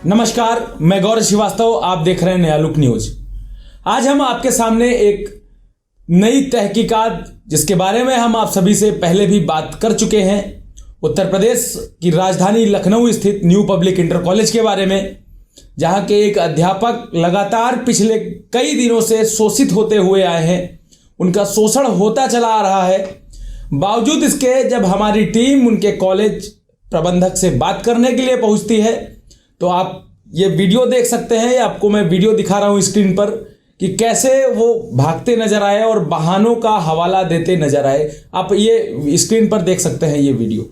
नमस्कार, मैं गौरव श्रीवास्तव, आप देख रहे हैं नया लुक न्यूज। आज हम आपके सामने एक नई तहकीकात, जिसके बारे में हम आप सभी से पहले भी बात कर चुके हैं, उत्तर प्रदेश की राजधानी लखनऊ स्थित न्यू पब्लिक इंटर कॉलेज के बारे में, जहां के एक अध्यापक लगातार पिछले कई दिनों से शोषित होते हुए आए हैं। उनका शोषण होता चला आ रहा है। बावजूद इसके जब हमारी टीम उनके कॉलेज प्रबंधक से बात करने के लिए पहुंचती है, तो आप ये वीडियो देख सकते हैं। आपको मैं वीडियो दिखा रहा हूं स्क्रीन पर कि कैसे वो भागते नजर आए और बहानों का हवाला देते नजर आए। आप ये स्क्रीन पर देख सकते हैं ये वीडियो।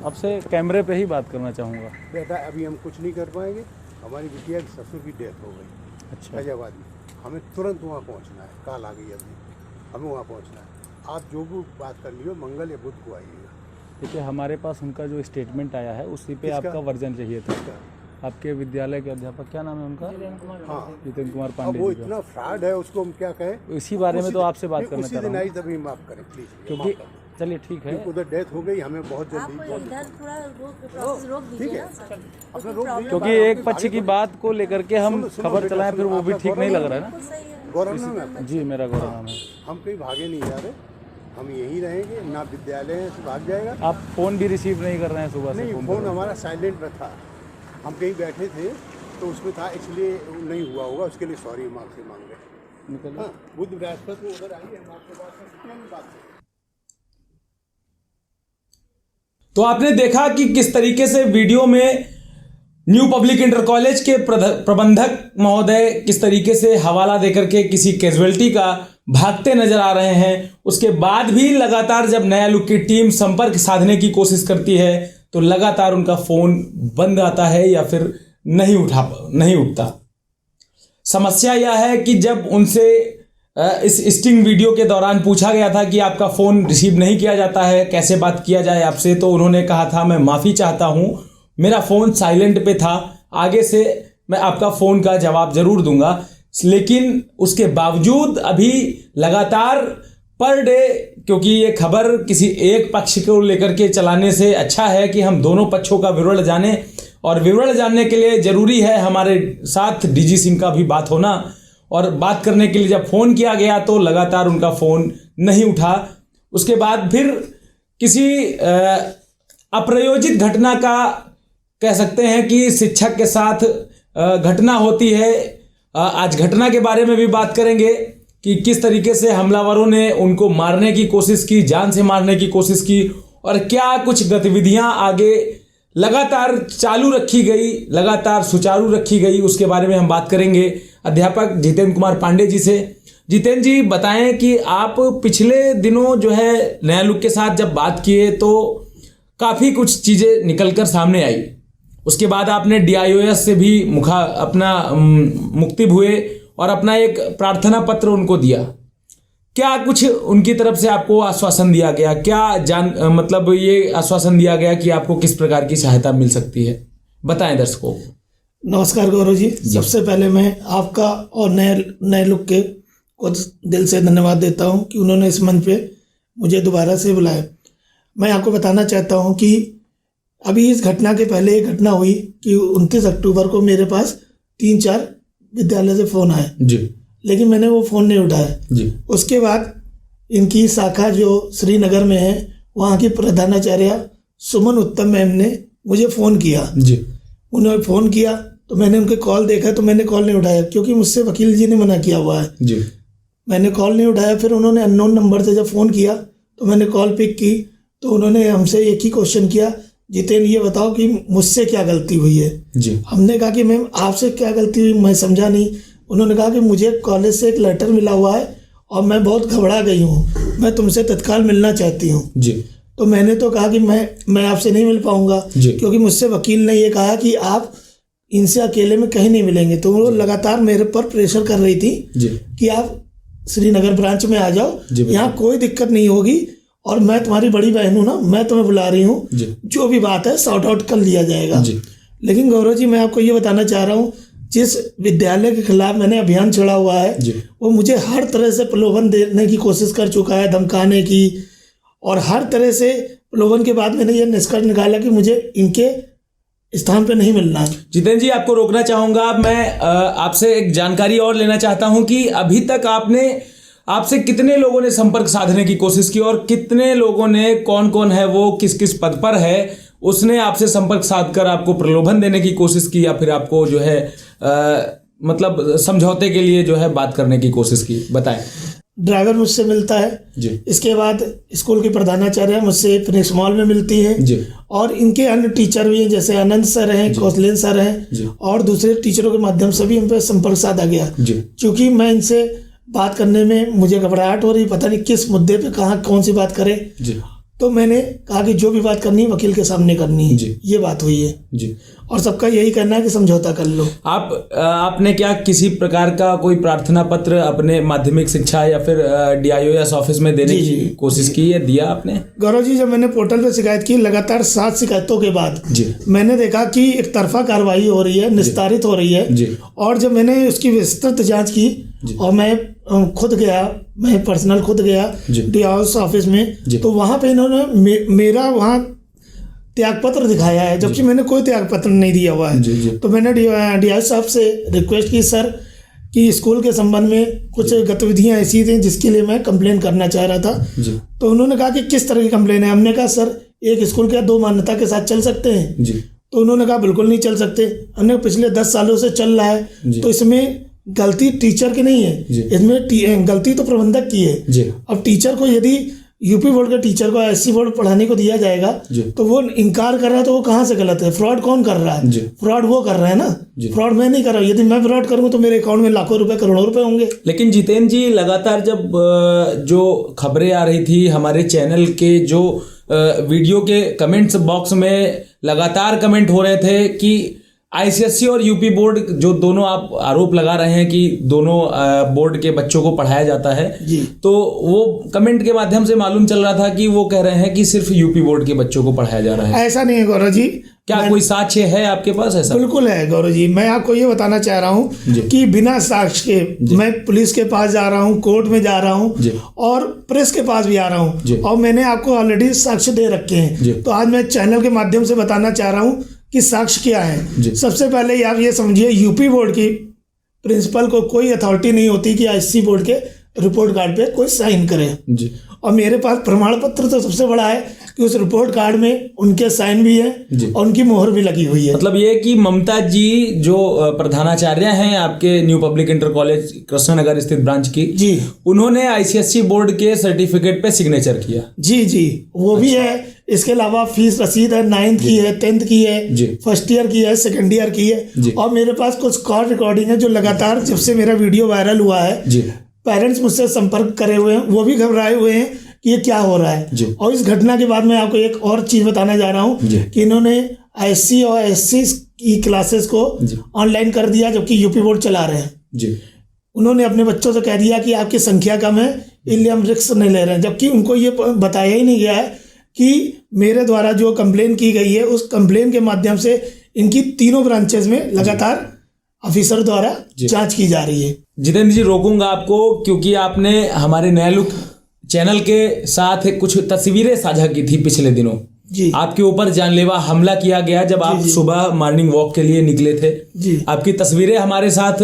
आपसे कैमरे पे ही बात करना चाहूँगा। बेटा अभी हम कुछ नहीं कर पाएंगे, हमारी बिटिया की ससुर की डेथ हो गई। अच्छा, फैजाबाद में हमें तुरंत वहाँ पहुँचना है। कल आ गई अभी, हमें वहाँ पहुँचना है। आप जो भी बात करनी हो मंगल या बुध को आइएगा। देखिए, हमारे पास उनका जो स्टेटमेंट आया है उसी पे आपका वर्जन चाहिए था। आपके विद्यालय के अध्यापक, क्या नाम है उनका? हाँ, जितेंद्र कुमार पांडे। वो इतना फ्रॉड है, उसको हम क्या कहें। इसी बारे में तो आपसे बात करना चाह रहा हूँ, तभी माफ करें प्लीज, क्योंकि चलिए ठीक है, उधर डेथ हो गई, हमें बहुत जल्दी इधर थोड़ा रोक ठीक दीजिए है। ना। अपना रोक दीजिए। क्योंकि एक पक्ष की बात को लेकर के हम खबर चलाएं, फिर वो भी ठीक नहीं लग रहा है ना। गौरव नाम है? जी, मेरा गौरव नाम है। हम कहीं भागे नहीं जा रहे, हम यहीं रहेंगे। ना विद्यालय से भाग जाएगा। आप फोन भी रिसीव नहीं कर रहे हैं सुबह से? नहीं, फोन हमारा साइलेंट में था। हम कहीं बैठे थे तो उसमें था, इसलिए नहीं हुआ होगा। उसके लिए सॉरी हम आपसे मांग रहे हैं। हाँ, बुध बृहस्पति उधर आइए, हम आपसे बात करें। तो आपने देखा कि किस तरीके से वीडियो में न्यू पब्लिक इंटर कॉलेज के प्रबंधक महोदय किस तरीके से हवाला देकर के किसी कैजुअलिटी का भागते नजर आ रहे हैं। उसके बाद भी लगातार जब नया लुक की टीम संपर्क साधने की कोशिश करती है तो लगातार उनका फोन बंद आता है या फिर नहीं उठता। समस्या यह है कि जब उनसे इस स्टिंग वीडियो के दौरान पूछा गया था कि आपका फ़ोन रिसीव नहीं किया जाता है, कैसे बात किया जाए आपसे, तो उन्होंने कहा था मैं माफ़ी चाहता हूं, मेरा फ़ोन साइलेंट पे था, आगे से मैं आपका फ़ोन का जवाब ज़रूर दूंगा। लेकिन उसके बावजूद अभी लगातार पर डे, क्योंकि ये खबर किसी एक पक्ष को लेकर के चलाने से अच्छा है कि हम दोनों पक्षों का विवरण जानें, और विवरण जानने के लिए ज़रूरी है हमारे साथ डीजी सिंह का भी बात होना। और बात करने के लिए जब फ़ोन किया गया तो लगातार उनका फ़ोन नहीं उठा। उसके बाद फिर किसी अप्रयोजित घटना का कह सकते हैं कि शिक्षक के साथ घटना होती है। आज घटना के बारे में भी बात करेंगे कि किस तरीके से हमलावरों ने उनको मारने की कोशिश की, जान से मारने की कोशिश की, और क्या कुछ गतिविधियां आगे लगातार चालू रखी गई, लगातार सुचारू रखी गई, उसके बारे में हम बात करेंगे अध्यापक जितेंद्र कुमार पांडे जी से। जितेंद्र जी, बताएं कि आप पिछले दिनों जो है नया लुक के साथ जब बात किए तो काफ़ी कुछ चीज़ें निकलकर सामने आई। उसके बाद आपने DIOS से भी मुक्ति हुए और अपना एक प्रार्थना पत्र उनको दिया। क्या कुछ उनकी तरफ से आपको आश्वासन दिया गया? क्या मतलब ये आश्वासन दिया गया कि आपको किस प्रकार की सहायता मिल सकती है? बताएं दर्शकों को। नमस्कार गौरव जी, सबसे पहले मैं आपका और नए लुक के को दिल से धन्यवाद देता हूं कि उन्होंने इस मंच पे मुझे दोबारा से बुलाया। मैं आपको बताना चाहता हूं कि अभी इस घटना के पहले एक घटना हुई कि 29 अक्टूबर को मेरे पास 3-4 विद्यालय से फ़ोन आए जी, लेकिन मैंने वो फ़ोन नहीं उठाया जी। उसके बाद इनकी शाखा जो श्रीनगर में है, वहाँ की प्रधानाचार्य सुमन उत्तम मैम ने मुझे फ़ोन किया जी। उन्होंने फ़ोन किया तो मैंने उनके कॉल देखा, तो मैंने कॉल नहीं उठाया क्योंकि मुझसे वकील जी ने मना किया हुआ है जी। मैंने कॉल नहीं उठाया। फिर उन्होंने अननोन नंबर से जब फ़ोन किया तो मैंने कॉल पिक की, तो उन्होंने हमसे एक ही क्वेश्चन किया, जितेंद्र ये बताओ कि मुझसे क्या गलती हुई है जी। हमने कहा कि मैम आपसे क्या गलती हुई, मैं समझा नहीं। उन्होंने कहा कि मुझे कॉलेज से एक लेटर मिला हुआ है और मैं बहुत घबरा गई हूँ, मैं तुमसे तत्काल मिलना चाहती हूँ जी। तो मैंने तो कहा कि मैं आपसे नहीं मिल पाऊंगा क्योंकि मुझसे वकील ने ये कहा कि आप इनसे अकेले में कहीं नहीं मिलेंगे। तो वो लगातार मेरे पर प्रेशर कर रही थी जी कि आप श्रीनगर ब्रांच में आ जाओ, यहाँ कोई दिक्कत नहीं होगी और मैं तुम्हारी बड़ी बहन हूँ ना, मैं तुम्हें बुला रही हूँ, जो भी बात है सॉर्ट आउट कर लिया जाएगा। लेकिन गौरव जी, मैं आपको ये बताना चाह रहा हूँ, जिस विद्यालय के खिलाफ मैंने अभियान छेड़ा हुआ है वो मुझे हर तरह से प्रलोभन देने की कोशिश कर चुका है, धमकाने की, और हर तरह से प्रलोभन के बाद मैंने ये निष्कर्ष निकाला कि मुझे इनके स्थान पे नहीं मिलना है। जितेंद्र जी, आपको रोकना चाहूंगा। मैं आपसे एक जानकारी और लेना चाहता हूं कि अभी तक आपसे कितने लोगों ने संपर्क साधने की कोशिश की और कितने लोगों ने, कौन कौन है वो, किस किस पद पर है, उसने आपसे संपर्क साधकर आपको प्रलोभन देने की कोशिश की या फिर आपको जो है मतलब समझौते के लिए जो है बात करने की कोशिश की, बताएं। ड्राइवर मुझसे मिलता है जी। इसके बाद स्कूल की प्रधानाचार्य मुझसे फिनिक्स मॉल में मिलती है जी। और इनके अन्य टीचर भी हैं, जैसे आनंद सर हैं, कौशलेन सर हैं और दूसरे टीचरों के माध्यम से भी इन पर संपर्क साधा गया। क्योंकि मैं इनसे बात करने में मुझे घबराहट हो रही, पता नहीं किस मुद्दे पे कहाँ कौन सी बात करें, तो मैंने कहा कि जो भी बात करनी है वकील के सामने करनी है। ये बात हुई है जी। और सबका यही कहना है कि समझौता कर लो। आपने क्या किसी प्रकार का कोई प्रार्थना पत्र अपने माध्यमिक शिक्षा या फिर DIOS ऑफिस में देने की कोशिश की है, दिया आपने? गौरव जी, जब मैंने पोर्टल पे शिकायत की, लगातार 7 शिकायतों के बाद मैंने देखा कि एक तरफा कार्रवाई हो रही है, निस्तारित हो रही है। और जब मैंने उसकी विस्तृत जांच की और मैं खुद गया, मैं पर्सनल खुद गया DIOS ऑफिस में, तो वहाँ पे इन्होंने मेरा वहाँ त्यागपत्र दिखाया है, जबकि मैंने कोई त्यागपत्र नहीं दिया हुआ है। तो मैंने DIOS साहब से रिक्वेस्ट की, सर कि स्कूल के संबंध में कुछ गतिविधियां ऐसी थी जिसके लिए मैं कंप्लेन करना चाह रहा था। तो उन्होंने कहा कि किस तरह की कंप्लेन है। हमने कहा सर, एक स्कूल क्या 2 मान्यता के साथ चल सकते हैं? तो उन्होंने कहा बिल्कुल नहीं चल सकते। हमने पिछले 10 सालों से चल रहा है, तो इसमें गलती टीचर की नहीं है, इसमें गलती तो प्रबंधक की है। अब टीचर को, यदि यूपी बोर्ड के टीचर को SC बोर्ड पढ़ाने को दिया जाएगा तो वो इनकार कर रहा है, तो वो कहाँ से गलत है? फ्रॉड कौन कर रहा है? फ्रॉड वो कर रहे हैं ना, फ्रॉड मैं नहीं कर रहा हूँ। यदि मैं फ्रॉड करूँ तो मेरे अकाउंट में लाखों रुपए, करोड़ों रुपए होंगे। लेकिन जितेंद्र जी, लगातार जब जो खबरें आ रही थी, हमारे चैनल के जो वीडियो के कमेंट्स बॉक्स में लगातार कमेंट हो रहे थे कि ICSE और यूपी बोर्ड, जो दोनों आप आरोप लगा रहे हैं कि दोनों बोर्ड के बच्चों को पढ़ाया जाता है, तो वो कमेंट के माध्यम से मालूम चल रहा था कि वो कह रहे हैं कि सिर्फ यूपी बोर्ड के बच्चों को पढ़ाया जा रहा है। ऐसा नहीं है गौरव जी। क्या कोई साक्ष्य है आपके पास ऐसा? बिल्कुल है गौरव जी। मैं आपको ये बताना चाह रहा हूँ कि बिना साक्ष्य के मैं पुलिस के पास जा रहा हूँ, कोर्ट में जा रहा हूँ और प्रेस के पास भी आ रहा हूँ, और मैंने आपको ऑलरेडी साक्ष्य दे रखे हैं। तो आज मैं चैनल के माध्यम से बताना चाह रहा हूँ कि साक्ष्य क्या है। सबसे पहले आप ये समझिए, यूपी बोर्ड की प्रिंसिपल को कोई अथॉरिटी नहीं होती कि ICSE बोर्ड के रिपोर्ट कार्ड पे कोई साइन करे। और मेरे पास प्रमाण पत्र तो सबसे बड़ा है कि उस रिपोर्ट कार्ड में उनके साइन भी है और उनकी मोहर भी लगी हुई है। मतलब ये कि ममता जी जो प्रधानाचार्य हैं आपके new public inter college Krishnanagar स्थित ब्रांच की, उन्होंने ICSE बोर्ड के सर्टिफिकेट पे सिग्नेचर किया। जी, वो भी है। इसके अलावा फीस रसीद है, 9th की है, 10th की है, फर्स्ट ईयर की है, सेकेंड ईयर की है। और मेरे पास कुछ कॉल रिकॉर्डिंग है जो लगातार, जब से मेरा वीडियो वायरल हुआ है, पेरेंट्स मुझसे संपर्क करे हुए हैं, वो भी घबराए हुए हैं कि ये क्या हो रहा है। और इस घटना के बाद मैं आपको एक और चीज बताने जा रहा हूँ कि इन्होंने SC और SC की क्लासेस को ऑनलाइन कर दिया, जबकि यूपी बोर्ड चला रहे हैं। उन्होंने अपने बच्चों से कह दिया कि आपकी संख्या कम है, इसलिए हम रिस्क नहीं ले रहे हैं, जबकि उनको ये बताया ही नहीं गया है कि मेरे द्वारा जो कंप्लेन की गई है, उस कंप्लेन के माध्यम से इनकी तीनों ब्रांचेस में लगातार ऑफिसर द्वारा जांच की जा रही है। जितेंद्र जी, रोकूंगा आपको क्योंकि आपने हमारे नया लुक चैनल के साथ कुछ तस्वीरें साझा की थी पिछले दिनों। आपके ऊपर जानलेवा हमला किया गया जब आप सुबह मॉर्निंग वॉक के लिए निकले थे। आपकी तस्वीरें हमारे साथ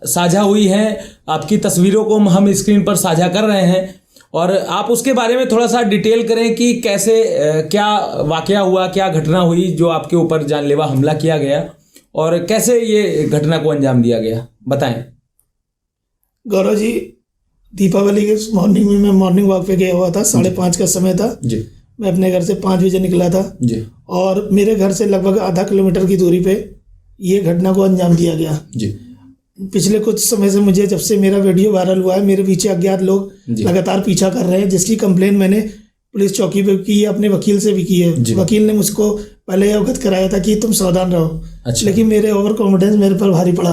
साझा हुई हैं। आपकी तस्वीरों को हम स्क्रीन पर साझा कर रहे हैं और आप उसके बारे में थोड़ा सा डिटेल करें कि कैसे क्या वाकया हुआ, क्या घटना हुई जो आपके ऊपर जानलेवा हमला किया गया और कैसे ये घटना को अंजाम दिया गया, बताएं। गौरव जी, दीपावली के मॉर्निंग में मैं मॉर्निंग वॉक पे गया हुआ था, 5:30 का समय था। मैं अपने घर से 5 बजे निकला था और मेरे घर से लगभग आधा किलोमीटर की दूरी पे ये घटना को अंजाम दिया गया। पिछले कुछ समय से मुझे, जब से मेरा वीडियो वायरल हुआ है, मेरे पीछे अज्ञात लोग लगातार पीछा कर रहे हैं, जिसकी कंप्लेन मैंने पुलिस चौकी पे की है, अपने वकील से भी की है। वकील ने मुझको पहले अवगत कराया था कि तुम सावधान रहो। लेकिन मेरे ओवर कॉन्फिडेंस मेरे पर भारी पड़ा।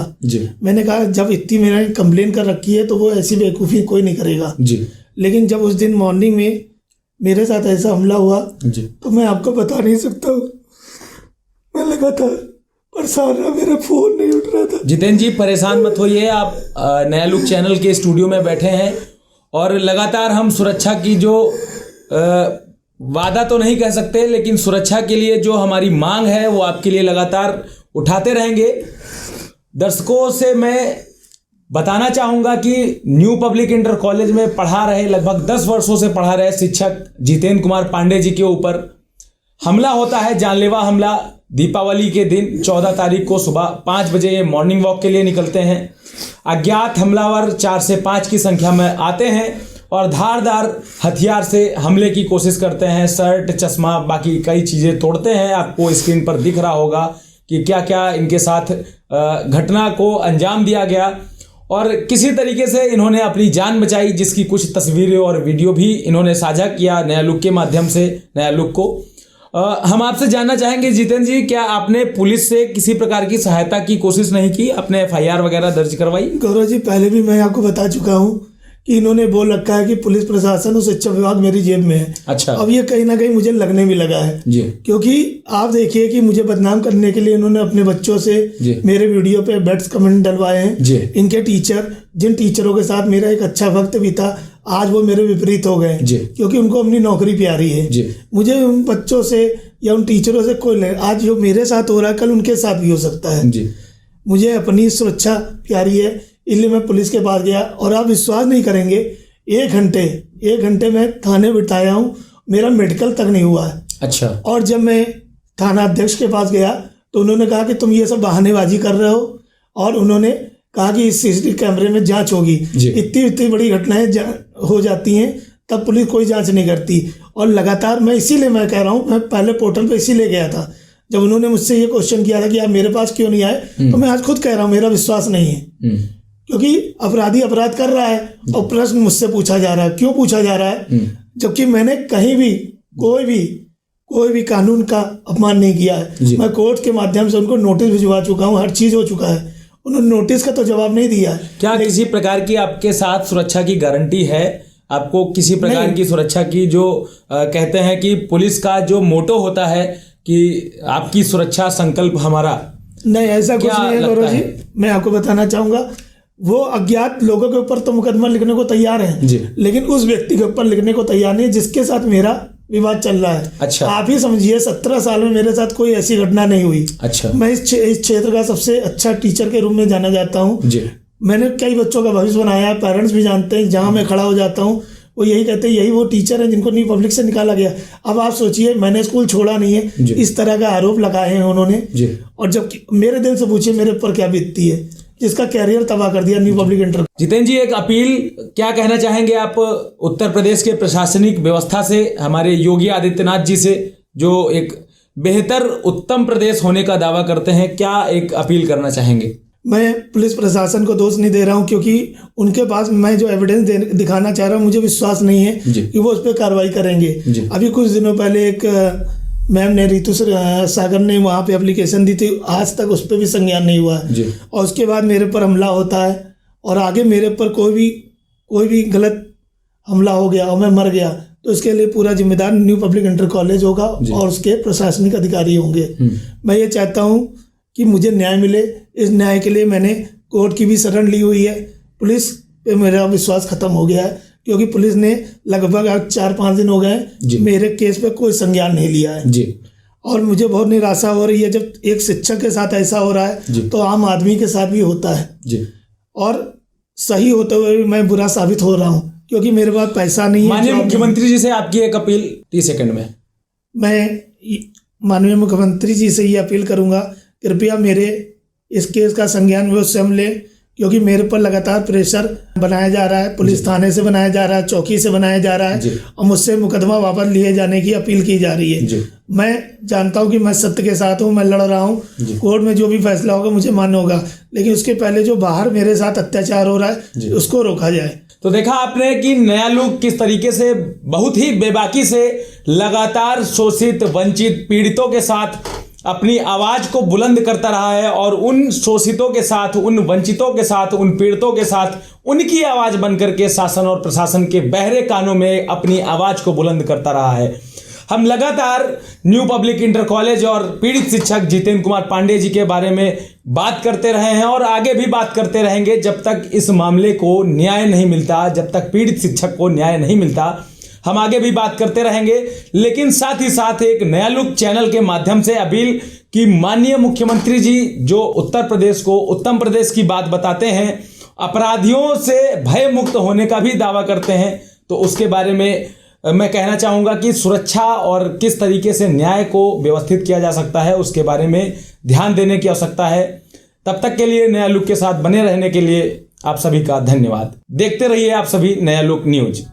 मैंने कहा जब इतनी मैंने कंप्लेन कर रखी है तो वो ऐसी बेवकूफ़ी कोई नहीं करेगा। लेकिन जब उस दिन मॉर्निंग में मेरे साथ ऐसा हमला हुआ तो मैं आपको बता नहीं सकता। मैं लगातार परेशान रहा, मेरा फोन नहीं उठ रहा था। जितेंद्र जी, परेशान मत होइए, आप नया लुक चैनल के स्टूडियो में बैठे हैं और लगातार हम सुरक्षा की जो वादा तो नहीं कह सकते, लेकिन सुरक्षा के लिए जो हमारी मांग है वो आपके लिए लगातार उठाते रहेंगे। दर्शकों से मैं बताना चाहूँगा कि न्यू पब्लिक इंटर कॉलेज में पढ़ा रहे, लगभग 10 वर्षों से पढ़ा रहे शिक्षक जितेंद्र कुमार पांडे जी के ऊपर हमला होता है, जानलेवा हमला। दीपावली के दिन 14 तारीख को सुबह 5 बजे ये मॉर्निंग वॉक के लिए निकलते हैं। अज्ञात हमलावर 4 से 5 की संख्या में आते हैं और धारदार हथियार से हमले की कोशिश करते हैं। शर्ट, चश्मा, बाकी कई चीज़ें तोड़ते हैं। आपको स्क्रीन पर दिख रहा होगा कि क्या क्या इनके साथ घटना को अंजाम दिया गया और किसी तरीके से इन्होंने अपनी जान बचाई, जिसकी कुछ तस्वीरें और वीडियो भी इन्होंने साझा किया नया लुक के माध्यम से। नया लुक को हम आपसे जानना चाहेंगे जितेंद्र जी, क्या आपने पुलिस से किसी प्रकार की सहायता की कोशिश नहीं की? आपने FIR वगैरह दर्ज करवाई? गौरव जी, पहले भी मैं आपको बता चुका हूँ कि इन्होंने बोल रखा है कि पुलिस प्रशासन और शिक्षा विभाग मेरी जेब में है। अच्छा। अब ये कहीं ना कहीं मुझे लगने भी लगा है जी। क्योंकि आप देखिए कि मुझे बदनाम करने के लिए इन्होंने अपने बच्चों से मेरे वीडियो पे बैड्स कमेंट डलवाए हैं। इनके टीचर, जिन टीचरों के साथ मेरा एक अच्छा वक्त भी था, आज वो मेरे विपरीत हो गए क्योंकि उनको अपनी नौकरी प्यारी है। मुझे उन बच्चों से या उन टीचरों से कोई नहीं, आज जो मेरे साथ हो रहा है कल उनके साथ भी हो सकता है। मुझे अपनी सुरक्षा प्यारी है, इसलिए मैं पुलिस के पास गया और आप विश्वास नहीं करेंगे, 1 घंटे मैं थाने बिठाया हूँ, मेरा मेडिकल तक नहीं हुआ है। अच्छा। और जब मैं थाना अध्यक्ष के पास गया तो उन्होंने कहा कि तुम ये सब बहानेबाजी कर रहे हो और उन्होंने कहा कि इस CCTV कैमरे में जांच होगी। इतनी बड़ी घटनाएं हो जाती हैं तब पुलिस कोई जांच नहीं करती। और लगातार मैं इसीलिए मैं कह रहा हूँ, मैं पहले पोर्टल पे इसीलिए गया था जब उन्होंने मुझसे ये क्वेश्चन किया था कि आप मेरे पास क्यों नहीं आए, तो मैं आज खुद कह रहा हूँ मेरा विश्वास नहीं है क्योंकि अपराधी अपराध कर रहा है और प्रश्न मुझसे पूछा जा रहा है। क्यों पूछा जा रहा है? जबकि मैंने कहीं भी कोई भी कानून का अपमान नहीं किया है। मैं कोर्ट के माध्यम से उनको नोटिस भिजवा चुका हूँ, हर चीज हो चुका है, उन्होंने नोटिस का तो जवाब नहीं दिया। क्या किसी प्रकार की आपके साथ सुरक्षा की गारंटी है? आपको किसी प्रकार की सुरक्षा की, जो कहते हैं कि पुलिस का जो मोटो होता है कि आपकी सुरक्षा संकल्प हमारा, नहीं ऐसा कुछ नहीं है गौरव जी। मैं आपको बताना चाहूंगा, वो अज्ञात लोगों के ऊपर तो मुकदमा लिखने को तैयार हैं, लेकिन उस व्यक्ति के ऊपर लिखने को तैयार नहीं जिसके साथ मेरा विवाद चल रहा है। अच्छा। आप ही समझिए 17 साल में मेरे साथ कोई ऐसी घटना नहीं हुई। अच्छा। मैं इस क्षेत्र का सबसे अच्छा टीचर के रूप में जाना जाता हूँ। मैंने कई बच्चों का भविष्य बनाया है, पेरेंट्स भी जानते हैं। जहाँ मैं खड़ा हो जाता हूँ वो यही कहते हैं यही वो टीचर है जिनको न्यू पब्लिक से निकाला गया। अब आप सोचिए, मैंने स्कूल छोड़ा नहीं है, इस तरह का आरोप लगाए हैं उन्होंने। और जबकि मेरे दिल से पूछिए मेरे ऊपर क्या बीतती है, जिसका कैरियर तबाह कर दिया न्यू पब्लिक इंटर। जितेंद्र जी, एक अपील क्या कहना चाहेंगे आप उत्तर प्रदेश के प्रशासनिक व्यवस्था से, हमारे योगी आदित्यनाथ जी से, जो एक बेहतर उत्तम प्रदेश होने का दावा करते हैं, क्या एक अपील करना चाहेंगे? मैं पुलिस प्रशासन को दोष नहीं दे रहा हूं क्योंकि उनके पास मैं जो एविडेंस दिखाना चाह रहा हूं मुझे विश्वास नहीं है कि वो उस पर कार्रवाई करेंगे। अभी कुछ दिनों पहले एक मैम ने, रितु सागर ने वहाँ पे एप्लीकेशन दी थी, आज तक उस पर भी संज्ञान नहीं हुआ है। और उसके बाद मेरे पर हमला होता है और आगे मेरे पर कोई भी गलत हमला हो गया और मैं मर गया तो इसके लिए पूरा जिम्मेदार न्यू पब्लिक इंटर कॉलेज होगा और उसके प्रशासनिक अधिकारी होंगे। मैं ये चाहता हूँ कि मुझे न्याय मिले। इस न्याय के लिए मैंने कोर्ट की भी शरण ली हुई है। पुलिस पे मेरा विश्वास खत्म हो गया है क्योंकि पुलिस ने लगभग 4-5 दिन हो गए मेरे केस पे कोई संज्ञान नहीं लिया है और मुझे बहुत निराशा हो रही है। जब एक शिक्षक के साथ ऐसा हो रहा है तो आम आदमी के साथ भी होता है और सही होते हुए भी मैं बुरा साबित हो रहा हूँ क्योंकि मेरे पास पैसा नहीं है। माननीय मुख्यमंत्री जी से आपकी एक अपील 30 सेकंड में। मैं माननीय मुख्यमंत्री जी से ये अपील करूंगा, कृपया मेरे इस केस का संज्ञान वो स्वयं ले क्योंकि मेरे पर लगातार प्रेशर बनाया जा रहा है, पुलिस थाने से बनाया जा रहा है, चौकी से बनाया जा रहा है और मुझसे मुकदमा वापस लिए जाने की अपील की जा रही है। मैं जानता हूं कि मैं सत्य के साथ हूं, मैं लड़ रहा हूं, कोर्ट में जो भी फैसला होगा मुझे मान्य होगा, लेकिन उसके पहले जो बाहर मेरे साथ अत्याचार हो रहा है उसको रोका जाए। तो देखा आपने कि नया लुक किस तरीके से बहुत ही बेबाकी से लगातार शोषित, वंचित, पीड़ितों के साथ अपनी आवाज को बुलंद करता रहा है और उन शोषितों के साथ, उन वंचितों के साथ, उन पीड़ितों के साथ उनकी आवाज बनकर के शासन और प्रशासन के बहरे कानों में अपनी आवाज को बुलंद करता रहा है। हम लगातार न्यू पब्लिक इंटर कॉलेज और पीड़ित शिक्षक जितेंद्र कुमार पांडे जी के बारे में बात करते रहे हैं और आगे भी बात करते रहेंगे जब तक इस मामले को न्याय नहीं मिलता, जब तक पीड़ित शिक्षक को न्याय नहीं मिलता। हम आगे भी बात करते रहेंगे, लेकिन साथ ही साथ एक नया लुक चैनल के माध्यम से अपील कि माननीय मुख्यमंत्री जी जो उत्तर प्रदेश को उत्तम प्रदेश की बात बताते हैं, अपराधियों से भय मुक्त होने का भी दावा करते हैं, तो उसके बारे में मैं कहना चाहूँगा कि सुरक्षा और किस तरीके से न्याय को व्यवस्थित किया जा सकता है उसके बारे में ध्यान देने की आवश्यकता है। तब तक के लिए नया लुक के साथ बने रहने के लिए आप सभी का धन्यवाद। देखते रहिए आप सभी नया लुक न्यूज।